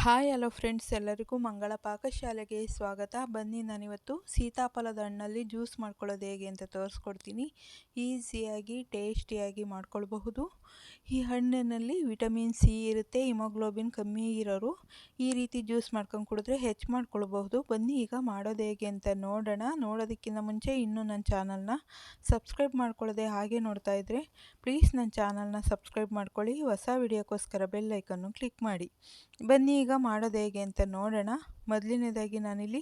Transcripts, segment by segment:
Hi hello friends, ಎಲ್ಲರಿಗೂ ಮಂಗಳ ಪಾಕಶಾಲೆಗೆ ಸ್ವಾಗತ. ಬನ್ನಿ, ನಾನಿವತ್ತು ಸೀತಾಫಲದ ಹಣ್ಣಲ್ಲಿ ಜ್ಯೂಸ್ ಮಾಡ್ಕೊಳ್ಳೋದು ಹೇಗೆ ಅಂತ ತೋರಿಸ್ಕೊಡ್ತೀನಿ. ಈಸಿಯಾಗಿ ಟೇಸ್ಟಿಯಾಗಿ ಮಾಡ್ಕೊಳ್ಬಹುದು. ಈ ಹಣ್ಣಿನಲ್ಲಿ ವಿಟಮಿನ್ ಸಿ ಇರುತ್ತೆ. ಹಿಮೋಗ್ಲೋಬಿನ್ ಕಮ್ಮಿ ಇರೋರು ಈ ರೀತಿ ಜ್ಯೂಸ್ ಮಾಡ್ಕೊಂಡು ಕುಡಿದ್ರೆ ಹೆಚ್ಚು ಮಾಡ್ಕೊಳ್ಬಹುದು. ಬನ್ನಿ ಈಗ ಮಾಡೋದು ಹೇಗೆ ಅಂತ ನೋಡೋಣ. ನೋಡೋದಕ್ಕಿಂತ ಮುಂಚೆ ಇನ್ನೂ ನನ್ನ ಚಾನಲ್ನ ಸಬ್ಸ್ಕ್ರೈಬ್ ಮಾಡ್ಕೊಳ್ಳೋದೆ ಹಾಗೆ ನೋಡ್ತಾ ಇದ್ದರೆ ಪ್ಲೀಸ್ ನನ್ನ ಚಾನಲ್ನ ಸಬ್ಸ್ಕ್ರೈಬ್ ಮಾಡ್ಕೊಳ್ಳಿ. ಹೊಸ ವಿಡಿಯೋಕ್ಕೋಸ್ಕರ ಬೆಲ್ ಐಕನ್ನು ಕ್ಲಿಕ್ ಮಾಡಿ. ಬನ್ನಿ ಈಗ ಮಾಡೋದು ಹೇಗೆ ಅಂತ ನೋಡೋಣ. ಮೊದಲನೇದಾಗಿ ನಾನಿಲ್ಲಿ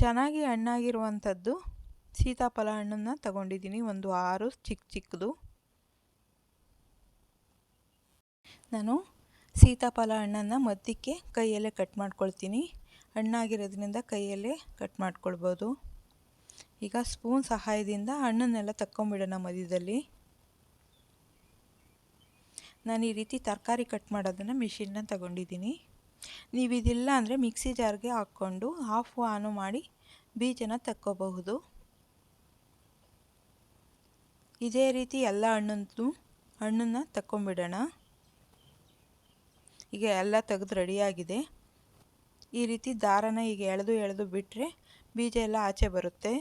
ಚೆನ್ನಾಗಿ ಹಣ್ಣಾಗಿರುವಂಥದ್ದು ಸೀತಾಫಲ ಹಣ್ಣನ್ನು ತಗೊಂಡಿದ್ದೀನಿ. ಒಂದು 6 ಚಿಕ್ಕದು. ನಾನು ಸೀತಾಫಲ ಹಣ್ಣನ್ನು ಮಧ್ಯಕ್ಕೆ ಕೈಯಲ್ಲೇ ಕಟ್ ಮಾಡ್ಕೊಳ್ತೀನಿ. ಹಣ್ಣಾಗಿರೋದ್ರಿಂದ ಕೈಯಲ್ಲೇ ಕಟ್ ಮಾಡ್ಕೊಳ್ಬೋದು. ಈಗ ಸ್ಪೂನ್ ಸಹಾಯದಿಂದ ಹಣ್ಣನ್ನೆಲ್ಲ ತಕ್ಕೊಂಬಿಡೋಣ. ಮಧ್ಯದಲ್ಲಿ ನಾನು ಈ ರೀತಿ ತರಕಾರಿ ಕಟ್ ಮಾಡೋದನ್ನು ಮಿಷಿನ್ನ ತಗೊಂಡಿದ್ದೀನಿ. ನೀವು ಇದಿಲ್ಲ ಅಂದರೆ ಮಿಕ್ಸಿ ಜಾರ್ಗೆ ಹಾಕ್ಕೊಂಡು ಆನು ಮಾಡಿ ಬೀಜನ ತಕ್ಕೋಬಹುದು. ಇದೇ ರೀತಿ ಎಲ್ಲ ಹಣ್ಣನ್ನು ತಕ್ಕೊಂಬಿಡೋಣ. ಈಗ ಎಲ್ಲ ತೆಗೆದು ರೆಡಿಯಾಗಿದೆ. ಈ ರೀತಿ ದಾರನ ಈಗ ಎಳೆದು ಬಿಟ್ಟರೆ ಬೀಜ ಎಲ್ಲ ಆಚೆ ಬರುತ್ತೆ.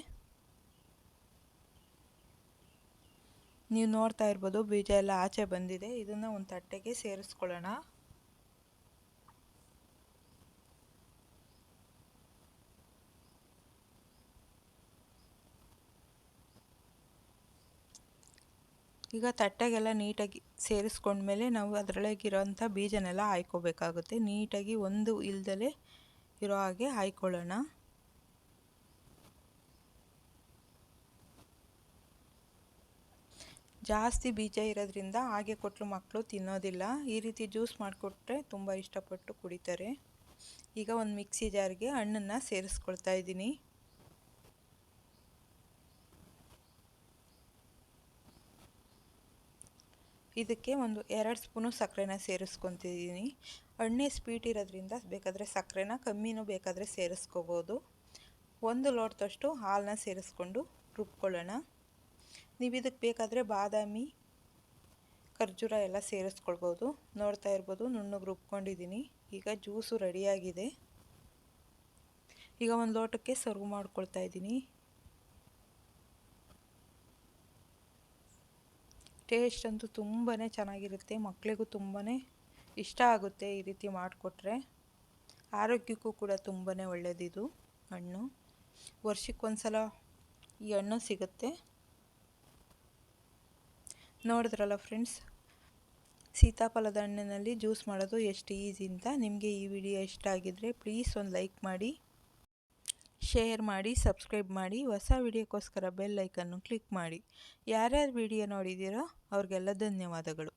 ನೀವು ನೋಡ್ತಾ ಇರ್ಬೋದು, ಬೀಜ ಎಲ್ಲ ಆಚೆ ಬಂದಿದೆ. ಇದನ್ನು ಒಂದು ತಟ್ಟೆಗೆ ಸೇರಿಸ್ಕೊಳ್ಳೋಣ. ಈಗ ತಟ್ಟೆಗೆಲ್ಲ ನೀಟಾಗಿ ಸೇರಿಸ್ಕೊಂಡ್ಮೇಲೆ ನಾವು ಅದರೊಳಗಿರೋಂಥ ಬೀಜನೆಲ್ಲ ಹಾಯ್ಕೋಬೇಕಾಗುತ್ತೆ. ನೀಟಾಗಿ ಒಂದು ಇಲ್ದಲೇ ಇರೋ ಹಾಗೆ ಹಾಯ್ಕೊಳ್ಳೋಣ. ಜಾಸ್ತಿ ಬೀಜ ಇರೋದ್ರಿಂದ ಹಾಗೆ ಕೊಟ್ಟರು ಮಕ್ಕಳು ತಿನ್ನೋದಿಲ್ಲ. ಈ ರೀತಿ ಜ್ಯೂಸ್ ಮಾಡಿಕೊಟ್ರೆ ತುಂಬ ಇಷ್ಟಪಟ್ಟು ಕುಡಿತಾರೆ. ಈಗ ಒಂದು ಮಿಕ್ಸಿ ಜಾರ್ಗೆ ಹಣ್ಣನ್ನು ಸೇರಿಸ್ಕೊಳ್ತಾ ಇದ್ದೀನಿ. ಇದಕ್ಕೆ ಒಂದು 2 ಸ್ಪೂನು ಸಕ್ಕರೆನ ಸೇರಿಸ್ಕೊತಿದ್ದೀನಿ. ಹಣ್ಣೆ ಸ್ವೀಟ್ ಇರೋದ್ರಿಂದ ಬೇಕಾದರೆ ಸಕ್ಕರೆನ ಕಮ್ಮಿನೂ ಬೇಕಾದರೆ ಸೇರಿಸ್ಕೋಬೋದು. 1 ಲೋಟದಷ್ಟು ಹಾಲನ್ನ ಸೇರಿಸ್ಕೊಂಡು ರುಬ್ಕೊಳ್ಳೋಣ. ನೀವು ಇದಕ್ಕೆ ಬೇಕಾದರೆ ಬಾದಾಮಿ, ಖರ್ಜೂರ ಎಲ್ಲ ಸೇರಿಸ್ಕೊಳ್ಬೋದು. ನೋಡ್ತಾ ಇರ್ಬೋದು, ನುಣ್ಣಗೆ ರುಬ್ಕೊಂಡಿದ್ದೀನಿ. ಈಗ ಜ್ಯೂಸು ರೆಡಿಯಾಗಿದೆ. ಈಗ ಒಂದು ಲೋಟಕ್ಕೆ ಸರ್ವ್ ಮಾಡ್ಕೊಳ್ತಾ ಇದ್ದೀನಿ. ಟೇಸ್ಟ್ ಅಂತೂ ತುಂಬಾ ಚೆನ್ನಾಗಿರುತ್ತೆ. ಮಕ್ಕಳಿಗೂ ತುಂಬಾ ಇಷ್ಟ ಆಗುತ್ತೆ ಈ ರೀತಿ ಮಾಡಿಕೊಟ್ರೆ. ಆರೋಗ್ಯಕ್ಕೂ ಕೂಡ ತುಂಬಾ ಒಳ್ಳೆಯದಿದು ಹಣ್ಣು. ವರ್ಷಕ್ಕೊಂದ್ಸಲ ಈ ಹಣ್ಣು ಸಿಗುತ್ತೆ. ನೋಡಿದ್ರಲ್ಲ ಫ್ರೆಂಡ್ಸ್, ಸೀತಾಫಲದ ಹಣ್ಣಿನಲ್ಲಿ ಜ್ಯೂಸ್ ಮಾಡೋದು ಎಷ್ಟು ಈಸಿ ಅಂತ. ನಿಮಗೆ ಈ ವಿಡಿಯೋ ಇಷ್ಟ ಆಗಿದ್ದರೆ ಪ್ಲೀಸ್ ಒಂದು ಲೈಕ್ ಮಾಡಿ, ಶೇರ್ ಮಾಡಿ, ಸಬ್ಸ್ಕ್ರೈಬ್ ಮಾಡಿ. ಹೊಸ ವಿಡಿಯೋಕ್ಕೋಸ್ಕರ ಬೆಲ್ ಐಕನ್ನು ಕ್ಲಿಕ್ ಮಾಡಿ. ಯಾರ್ಯಾರು ವಿಡಿಯೋ ನೋಡಿದ್ದೀರೋ ಅವ್ರಿಗೆಲ್ಲ ಧನ್ಯವಾದಗಳು.